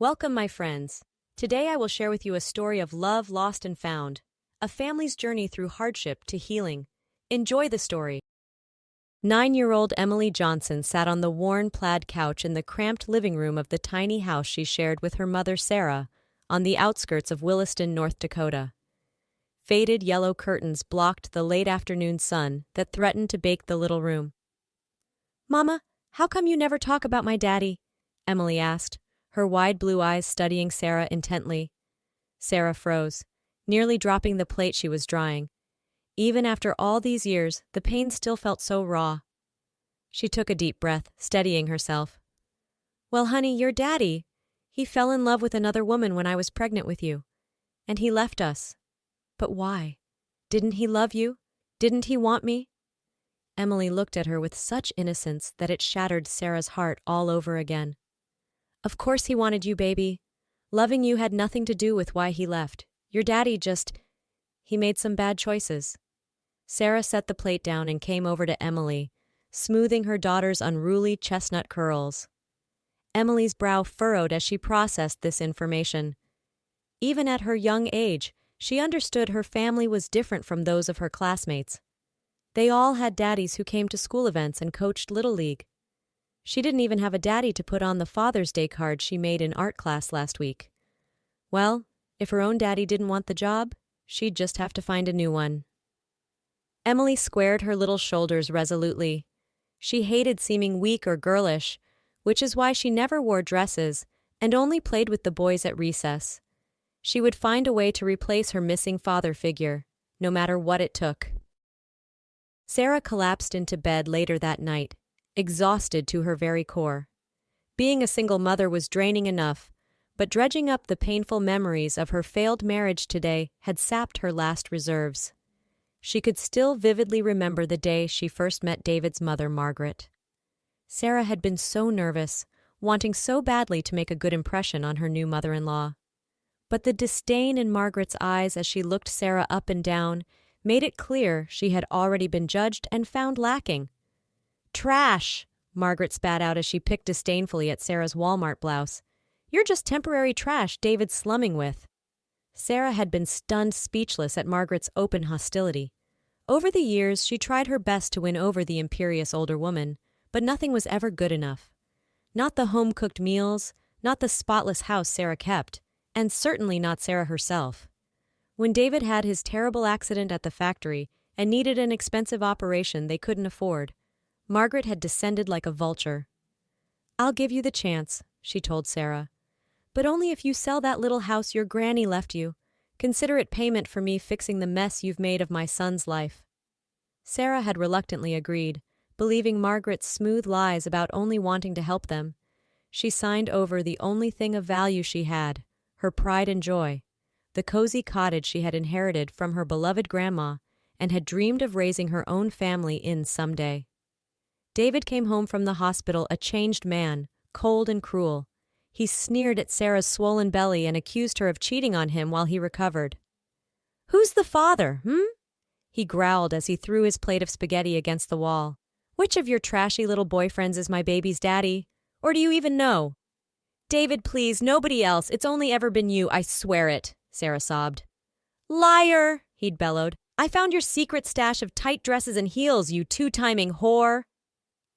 Welcome, my friends. Today I will share with you a story of love lost and found, a family's journey through hardship to healing. Enjoy the story. 9-year-old Emily Johnson sat on the worn plaid couch in the cramped living room of the tiny house she shared with her mother Sarah, on the outskirts of Williston, North Dakota. Faded yellow curtains blocked the late afternoon sun that threatened to bake the little room. "Mama, how come you never talk about my daddy?" Emily asked, her wide blue eyes studying Sarah intently. Sarah froze, nearly dropping the plate she was drying. Even after all these years, the pain still felt so raw. She took a deep breath, steadying herself. "Well, honey, your daddy, he fell in love with another woman when I was pregnant with you. And he left us. But why? Didn't he love you? Didn't he want me?" Emily looked at her with such innocence that it shattered Sarah's heart all over again. "Of course he wanted you, baby. Loving you had nothing to do with why he left. Your daddy he made some bad choices." Sarah set the plate down and came over to Emily, smoothing her daughter's unruly chestnut curls. Emily's brow furrowed as she processed this information. Even at her young age, she understood her family was different from those of her classmates. They all had daddies who came to school events and coached Little League. She didn't even have a daddy to put on the Father's Day card she made in art class last week. Well, if her own daddy didn't want the job, she'd just have to find a new one. Emily squared her little shoulders resolutely. She hated seeming weak or girlish, which is why she never wore dresses and only played with the boys at recess. She would find a way to replace her missing father figure, no matter what it took. Sarah collapsed into bed later that night, exhausted to her very core. Being a single mother was draining enough, but dredging up the painful memories of her failed marriage today had sapped her last reserves. She could still vividly remember the day she first met David's mother, Margaret. Sarah had been so nervous, wanting so badly to make a good impression on her new mother-in-law. But the disdain in Margaret's eyes as she looked Sarah up and down made it clear she had already been judged and found lacking. "Trash!" Margaret spat out as she picked disdainfully at Sarah's Walmart blouse. "You're just temporary trash David's slumming with." Sarah had been stunned speechless at Margaret's open hostility. Over the years, she tried her best to win over the imperious older woman, but nothing was ever good enough. Not the home-cooked meals, not the spotless house Sarah kept, and certainly not Sarah herself. When David had his terrible accident at the factory and needed an expensive operation they couldn't afford, Margaret had descended like a vulture. "I'll give you the chance," she told Sarah. "But only if you sell that little house your granny left you. Consider it payment for me fixing the mess you've made of my son's life." Sarah had reluctantly agreed, believing Margaret's smooth lies about only wanting to help them. She signed over the only thing of value she had, her pride and joy, the cozy cottage she had inherited from her beloved grandma and had dreamed of raising her own family in someday. David came home from the hospital a changed man, cold and cruel. He sneered at Sarah's swollen belly and accused her of cheating on him while he recovered. "Who's the father, he growled as he threw his plate of spaghetti against the wall. "Which of your trashy little boyfriends is my baby's daddy? Or do you even know?" "David, please, nobody else. It's only ever been you, I swear it," Sarah sobbed. "Liar!" he'd bellowed. "I found your secret stash of tight dresses and heels, you two-timing whore."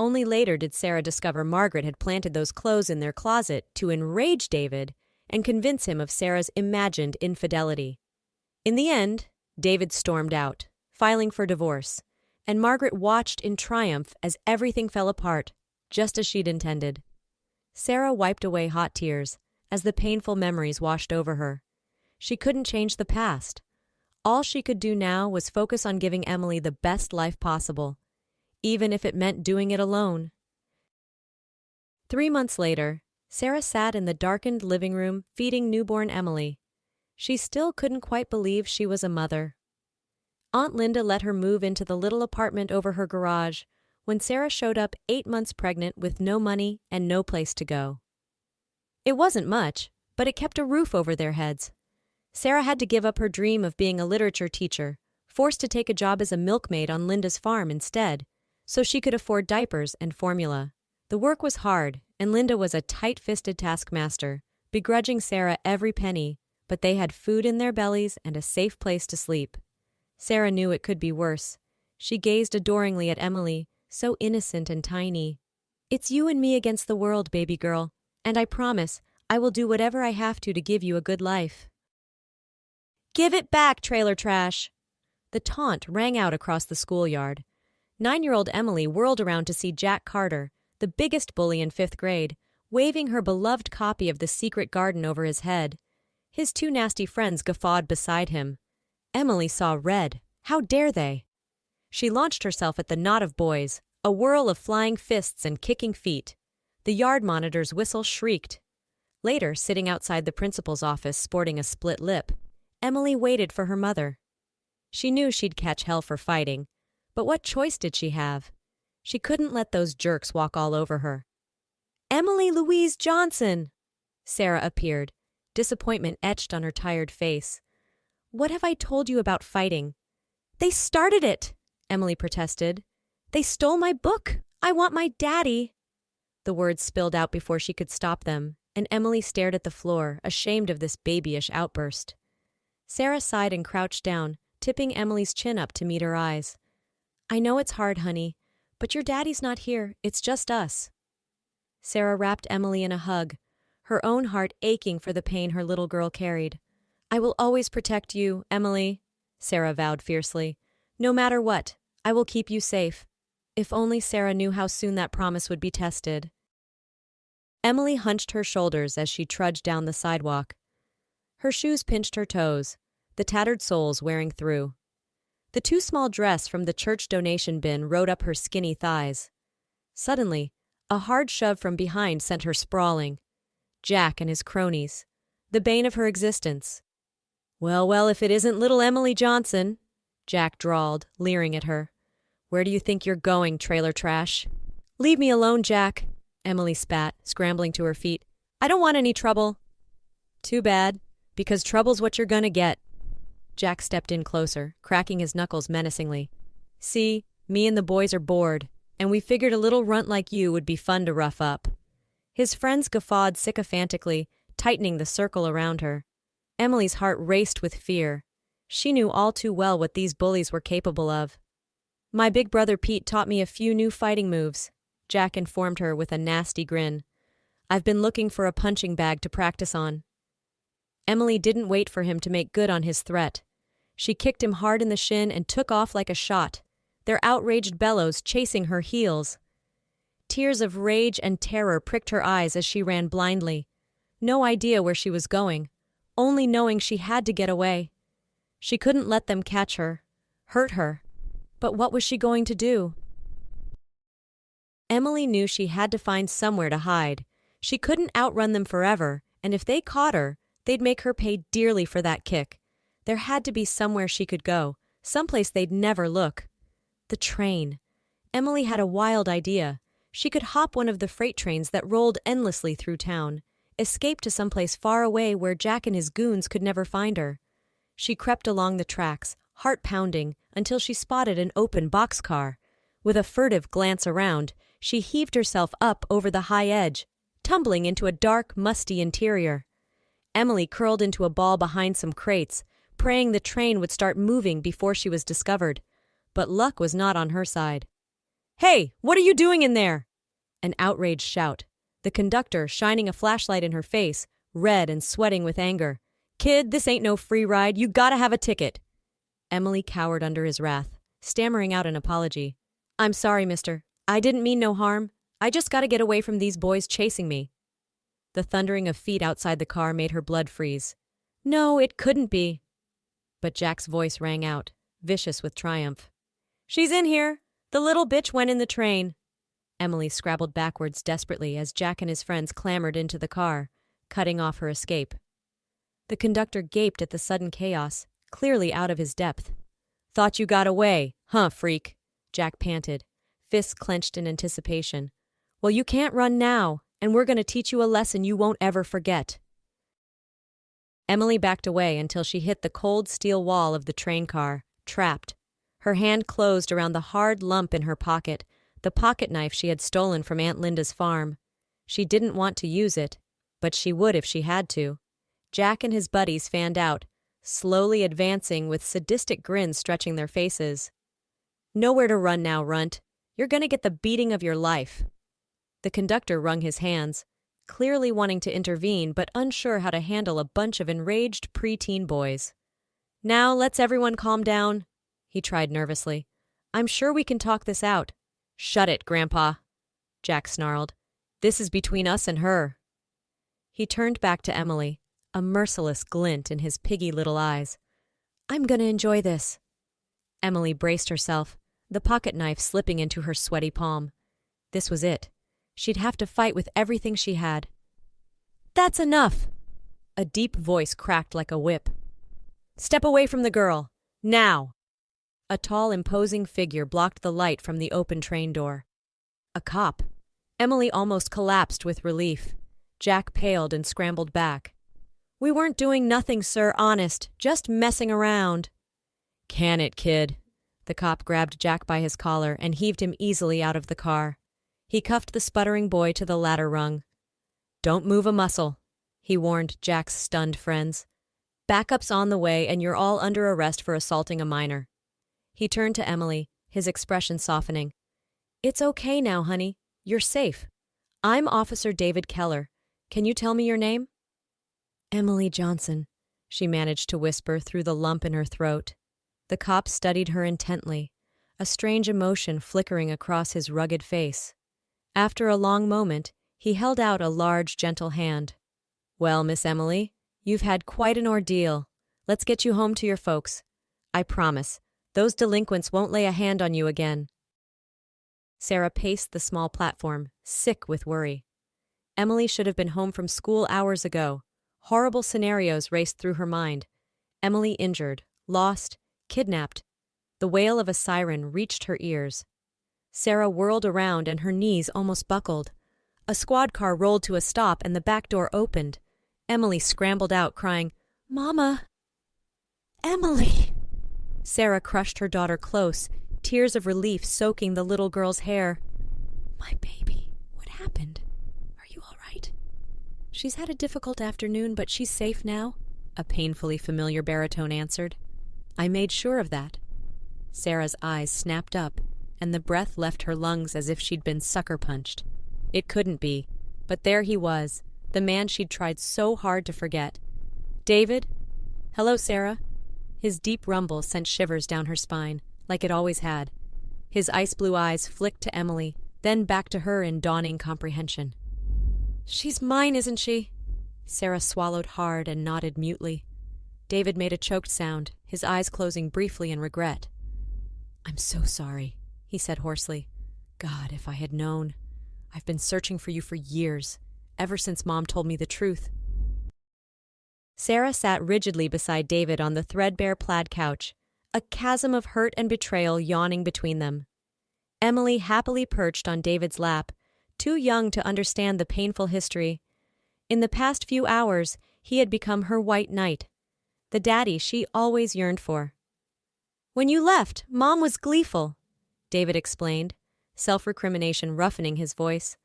Only later did Sarah discover Margaret had planted those clothes in their closet to enrage David and convince him of Sarah's imagined infidelity. In the end, David stormed out, filing for divorce, and Margaret watched in triumph as everything fell apart, just as she'd intended. Sarah wiped away hot tears as the painful memories washed over her. She couldn't change the past. All she could do now was focus on giving Emily the best life possible, even if it meant doing it alone. 3 months later, Sarah sat in the darkened living room feeding newborn Emily. She still couldn't quite believe she was a mother. Aunt Linda let her move into the little apartment over her garage when Sarah showed up 8 months pregnant with no money and no place to go. It wasn't much, but it kept a roof over their heads. Sarah had to give up her dream of being a literature teacher, forced to take a job as a milkmaid on Linda's farm instead, so she could afford diapers and formula. The work was hard, and Linda was a tight-fisted taskmaster, begrudging Sarah every penny, but they had food in their bellies and a safe place to sleep. Sarah knew it could be worse. She gazed adoringly at Emily, so innocent and tiny. "It's you and me against the world, baby girl, and I promise I will do whatever I have to give you a good life." "Give it back, trailer trash!" The taunt rang out across the schoolyard. 9-year-old Emily whirled around to see Jack Carter, the biggest bully in 5th grade, waving her beloved copy of The Secret Garden over his head. His 2 nasty friends guffawed beside him. Emily saw red. How dare they? She launched herself at the knot of boys, a whirl of flying fists and kicking feet. The yard monitor's whistle shrieked. Later, sitting outside the principal's office sporting a split lip, Emily waited for her mother. She knew she'd catch hell for fighting, but what choice did she have? She couldn't let those jerks walk all over her. "Emily Louise Johnson!" Sarah appeared, disappointment etched on her tired face. "What have I told you about fighting?" "They started it!" Emily protested. "They stole my book! I want my daddy!" The words spilled out before she could stop them, and Emily stared at the floor, ashamed of this babyish outburst. Sarah sighed and crouched down, tipping Emily's chin up to meet her eyes. "I know it's hard, honey, but your daddy's not here. It's just us." Sarah wrapped Emily in a hug, her own heart aching for the pain her little girl carried. "I will always protect you, Emily," Sarah vowed fiercely. "No matter what, I will keep you safe." If only Sarah knew how soon that promise would be tested. Emily hunched her shoulders as she trudged down the sidewalk. Her shoes pinched her toes, the tattered soles wearing through. The too small dress from the church donation bin rode up her skinny thighs. Suddenly, a hard shove from behind sent her sprawling. Jack and his cronies, the bane of her existence. Well, if it isn't little Emily Johnson," Jack drawled, leering at her. "Where do you think you're going, trailer trash?" "Leave me alone, Jack," Emily spat, scrambling to her feet. "I don't want any trouble." "Too bad, because trouble's what you're gonna get." Jack stepped in closer, cracking his knuckles menacingly. "See, me and the boys are bored, and we figured a little runt like you would be fun to rough up." His friends guffawed sycophantically, tightening the circle around her. Emily's heart raced with fear. She knew all too well what these bullies were capable of. "My big brother Pete taught me a few new fighting moves," Jack informed her with a nasty grin. "I've been looking for a punching bag to practice on." Emily didn't wait for him to make good on his threat. She kicked him hard in the shin and took off like a shot, their outraged bellows chasing her heels. Tears of rage and terror pricked her eyes as she ran blindly. No idea where she was going, only knowing she had to get away. She couldn't let them catch her, hurt her. But what was she going to do? Emily knew she had to find somewhere to hide. She couldn't outrun them forever, and if they caught her, they'd make her pay dearly for that kick. There had to be somewhere she could go, someplace they'd never look. The train. Emily had a wild idea. She could hop one of the freight trains that rolled endlessly through town, escape to someplace far away where Jack and his goons could never find her. She crept along the tracks, heart pounding, until she spotted an open boxcar. With a furtive glance around, she heaved herself up over the high edge, tumbling into a dark, musty interior. Emily curled into a ball behind some crates, praying the train would start moving before she was discovered. But luck was not on her side. "Hey, what are you doing in there?" An outraged shout. The conductor, shining a flashlight in her face, red and sweating with anger. "Kid, this ain't no free ride. You gotta have a ticket." Emily cowered under his wrath, stammering out an apology. "I'm sorry, mister. I didn't mean no harm. I just gotta get away from these boys chasing me." The thundering of feet outside the car made her blood freeze. "No, it couldn't be." But Jack's voice rang out, vicious with triumph. "She's in here. The little bitch went in the train." Emily scrabbled backwards desperately as Jack and his friends clambered into the car, cutting off her escape. The conductor gaped at the sudden chaos, clearly out of his depth. "Thought you got away, huh, freak?" Jack panted, fists clenched in anticipation. "Well, you can't run now, and we're going to teach you a lesson you won't ever forget." Emily backed away until she hit the cold steel wall of the train car, trapped. Her hand closed around the hard lump in her pocket, the pocket knife she had stolen from Aunt Linda's farm. She didn't want to use it. But she would if she had to. Jack and his buddies fanned out, slowly advancing with sadistic grins stretching their faces. Nowhere to run now, runt. You're gonna get the beating of your life. The conductor wrung his hands, clearly wanting to intervene but unsure how to handle a bunch of enraged preteen boys. Now let's everyone calm down, he tried nervously. I'm sure we can talk this out. Shut it, Grandpa, Jack snarled. This is between us and her. He turned back to Emily, a merciless glint in his piggy little eyes. I'm gonna enjoy this. Emily braced herself, the pocket knife slipping into her sweaty palm. This was it. She'd have to fight with everything she had. That's enough! A deep voice cracked like a whip. Step away from the girl. Now! A tall, imposing figure blocked the light from the open train door. A cop. Emily almost collapsed with relief. Jack paled and scrambled back. We weren't doing nothing, sir, honest. Just messing around. Can it, kid? The cop grabbed Jack by his collar and heaved him easily out of the car. He cuffed the sputtering boy to the ladder rung. Don't move a muscle, he warned Jack's stunned friends. Backup's on the way and you're all under arrest for assaulting a minor. He turned to Emily, his expression softening. It's okay now, honey. You're safe. I'm Officer David Keller. Can you tell me your name? Emily Johnson, she managed to whisper through the lump in her throat. The cop studied her intently, a strange emotion flickering across his rugged face. After a long moment, he held out a large, gentle hand. Well, Miss Emily, you've had quite an ordeal. Let's get you home to your folks. I promise, those delinquents won't lay a hand on you again. Sarah paced the small platform, sick with worry. Emily should have been home from school hours ago. Horrible scenarios raced through her mind. Emily injured, lost, kidnapped. The wail of a siren reached her ears. Sarah whirled around and her knees almost buckled. A squad car rolled to a stop and the back door opened. Emily scrambled out, crying, Mama! Emily! Sarah crushed her daughter close, tears of relief soaking the little girl's hair. My baby, what happened? Are you all right? She's had a difficult afternoon, but she's safe now, a painfully familiar baritone answered. I made sure of that. Sarah's eyes snapped up, and the breath left her lungs as if she'd been sucker-punched. It couldn't be, but there he was, the man she'd tried so hard to forget. David? Hello, Sarah. His deep rumble sent shivers down her spine, like it always had. His ice-blue eyes flicked to Emily, then back to her in dawning comprehension. She's mine, isn't she? Sarah swallowed hard and nodded mutely. David made a choked sound, his eyes closing briefly in regret. I'm so sorry, he said hoarsely. God, if I had known. I've been searching for you for years, ever since Mom told me the truth. Sarah sat rigidly beside David on the threadbare plaid couch, a chasm of hurt and betrayal yawning between them. Emily happily perched on David's lap, too young to understand the painful history. In the past few hours, he had become her white knight, the daddy she always yearned for. When you left, Mom was gleeful, David explained, self-recrimination roughening his voice.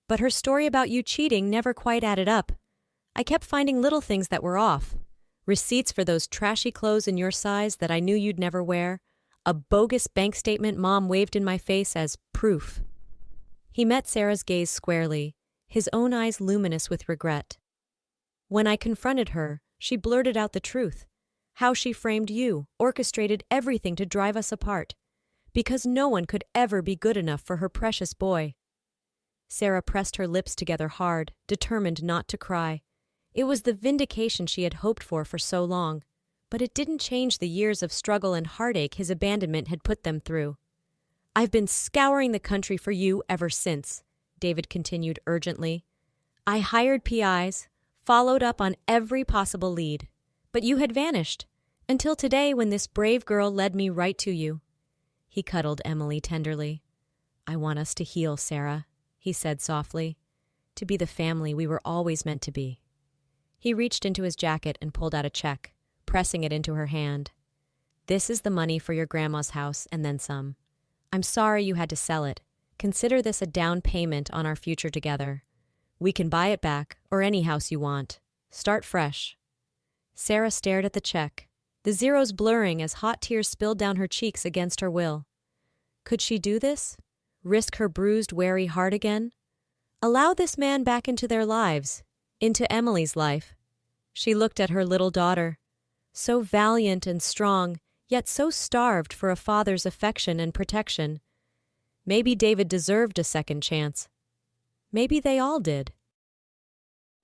But her story about you cheating never quite added up. I kept finding little things that were off. Receipts for those trashy clothes in your size that I knew you'd never wear. A bogus bank statement Mom waved in my face as proof. He met Sarah's gaze squarely, his own eyes luminous with regret. When I confronted her, she blurted out the truth. How she framed you, orchestrated everything to drive us apart. Because no one could ever be good enough for her precious boy. Sarah pressed her lips together hard, determined not to cry. It was the vindication she had hoped for so long, but it didn't change the years of struggle and heartache his abandonment had put them through. I've been scouring the country for you ever since, David continued urgently. I hired PIs, followed up on every possible lead, but you had vanished, until today when this brave girl led me right to you. He cuddled Emily tenderly. I want us to heal, Sarah, he said softly, to be the family we were always meant to be. He reached into his jacket and pulled out a check, pressing it into her hand. This is the money for your grandma's house and then some. I'm sorry you had to sell it. Consider this a down payment on our future together. We can buy it back, or any house you want. Start fresh. Sarah stared at the check, the zeros blurring as hot tears spilled down her cheeks against her will. Could she do this? Risk her bruised, wary heart again? Allow this man back into their lives, into Emily's life. She looked at her little daughter, so valiant and strong, yet so starved for a father's affection and protection. Maybe David deserved a second chance. Maybe they all did.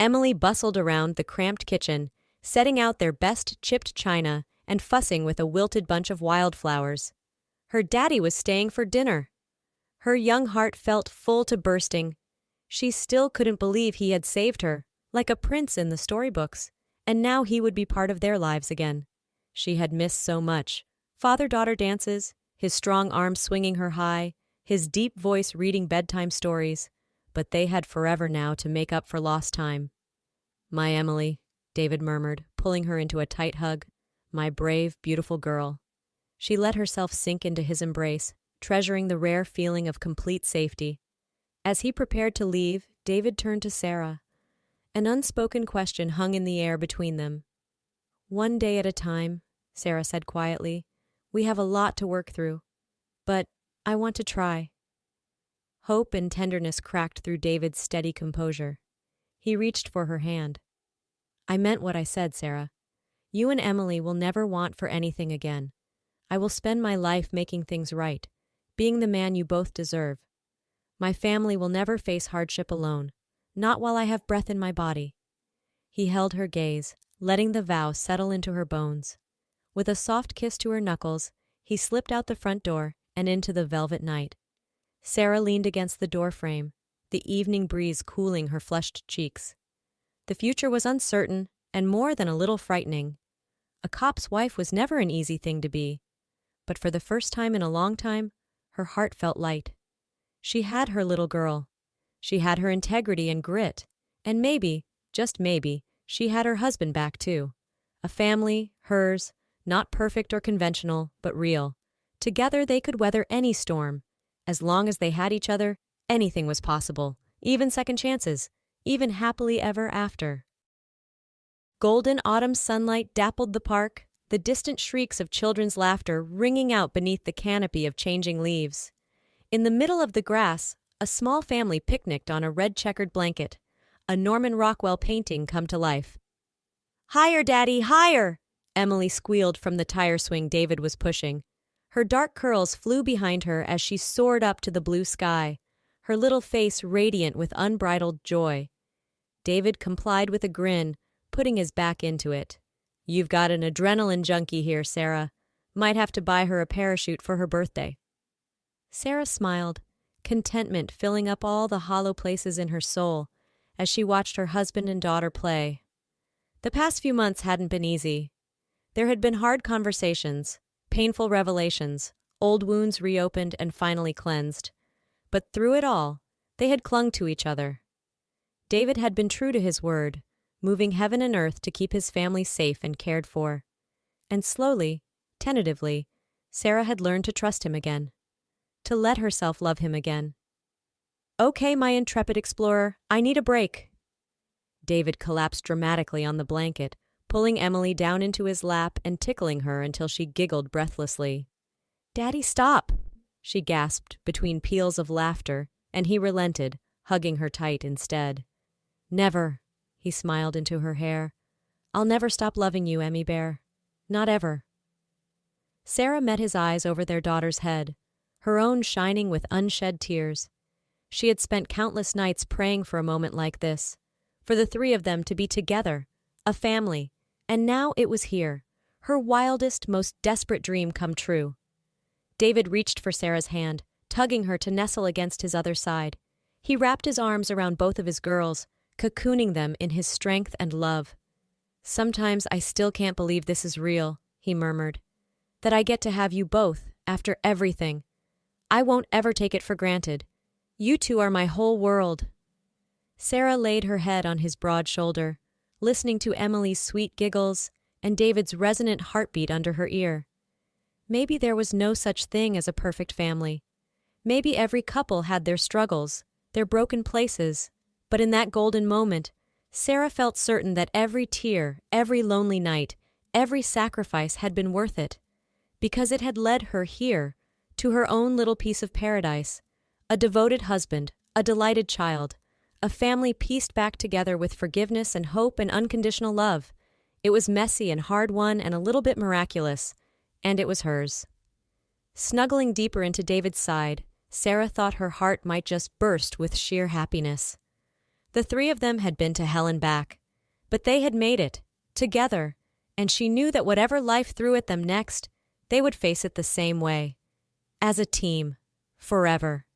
Emily bustled around the cramped kitchen, setting out their best chipped china and fussing with a wilted bunch of wildflowers. Her daddy was staying for dinner. Her young heart felt full to bursting. She still couldn't believe he had saved her, like a prince in the storybooks, and now he would be part of their lives again. She had missed so much. Father-daughter dances, his strong arms swinging her high, his deep voice reading bedtime stories, but they had forever now to make up for lost time. "My Emily," David murmured, pulling her into a tight hug. "My brave, beautiful girl." She let herself sink into his embrace, treasuring the rare feeling of complete safety. As he prepared to leave, David turned to Sarah. An unspoken question hung in the air between them. "One day at a time," Sarah said quietly. "We have a lot to work through. But I want to try." Hope and tenderness cracked through David's steady composure. He reached for her hand. "I meant what I said, Sarah. You and Emily will never want for anything again. I will spend my life making things right, being the man you both deserve. My family will never face hardship alone, not while I have breath in my body." He held her gaze, letting the vow settle into her bones. With a soft kiss to her knuckles, he slipped out the front door and into the velvet night. Sarah leaned against the doorframe, the evening breeze cooling her flushed cheeks. The future was uncertain and more than a little frightening. A cop's wife was never an easy thing to be, but for the first time in a long time, her heart felt light. She had her little girl. She had her integrity and grit, and maybe, just maybe, she had her husband back too. A family, hers, not perfect or conventional, but real. Together they could weather any storm. As long as they had each other, anything was possible, even second chances, even happily ever after. Golden autumn sunlight dappled the park, the distant shrieks of children's laughter ringing out beneath the canopy of changing leaves. In the middle of the grass, a small family picnicked on a red-checkered blanket, a Norman Rockwell painting come to life. "Higher, Daddy, higher!" Emily squealed from the tire swing David was pushing. Her dark curls flew behind her as she soared up to the blue sky, her little face radiant with unbridled joy. David complied with a grin, putting his back into it. "You've got an adrenaline junkie here, Sarah. Might have to buy her a parachute for her birthday." Sarah smiled, contentment filling up all the hollow places in her soul as she watched her husband and daughter play. The past few months hadn't been easy. There had been hard conversations, painful revelations, old wounds reopened and finally cleansed. But through it all, they had clung to each other. David had been true to his word, moving heaven and earth to keep his family safe and cared for. And slowly, tentatively, Sarah had learned to trust him again, to let herself love him again. "Okay, my intrepid explorer, I need a break." David collapsed dramatically on the blanket, pulling Emily down into his lap and tickling her until she giggled breathlessly. "Daddy, stop!" she gasped between peals of laughter, and he relented, hugging her tight instead. "Never," he smiled into her hair. "I'll never stop loving you, Emmy Bear. Not ever." Sarah met his eyes over their daughter's head, her own shining with unshed tears. She had spent countless nights praying for a moment like this, for the three of them to be together, a family, and now it was here, her wildest, most desperate dream come true. David reached for Sarah's hand, tugging her to nestle against his other side. He wrapped his arms around both of his girls, cocooning them in his strength and love. "Sometimes I still can't believe this is real," he murmured. "That I get to have you both, after everything. I won't ever take it for granted. You two are my whole world." Sarah laid her head on his broad shoulder, listening to Emily's sweet giggles and David's resonant heartbeat under her ear. Maybe there was no such thing as a perfect family. Maybe every couple had their struggles, their broken places, But in that golden moment, Sarah felt certain that every tear, every lonely night, every sacrifice had been worth it, because it had led her here, to her own little piece of paradise, a devoted husband, a delighted child, a family pieced back together with forgiveness and hope and unconditional love. It was messy and hard-won and a little bit miraculous, and it was hers. Snuggling deeper into David's side, Sarah thought her heart might just burst with sheer happiness. The three of them had been to hell and back, but they had made it, together, and she knew that whatever life threw at them next, they would face it the same way. As a team, forever.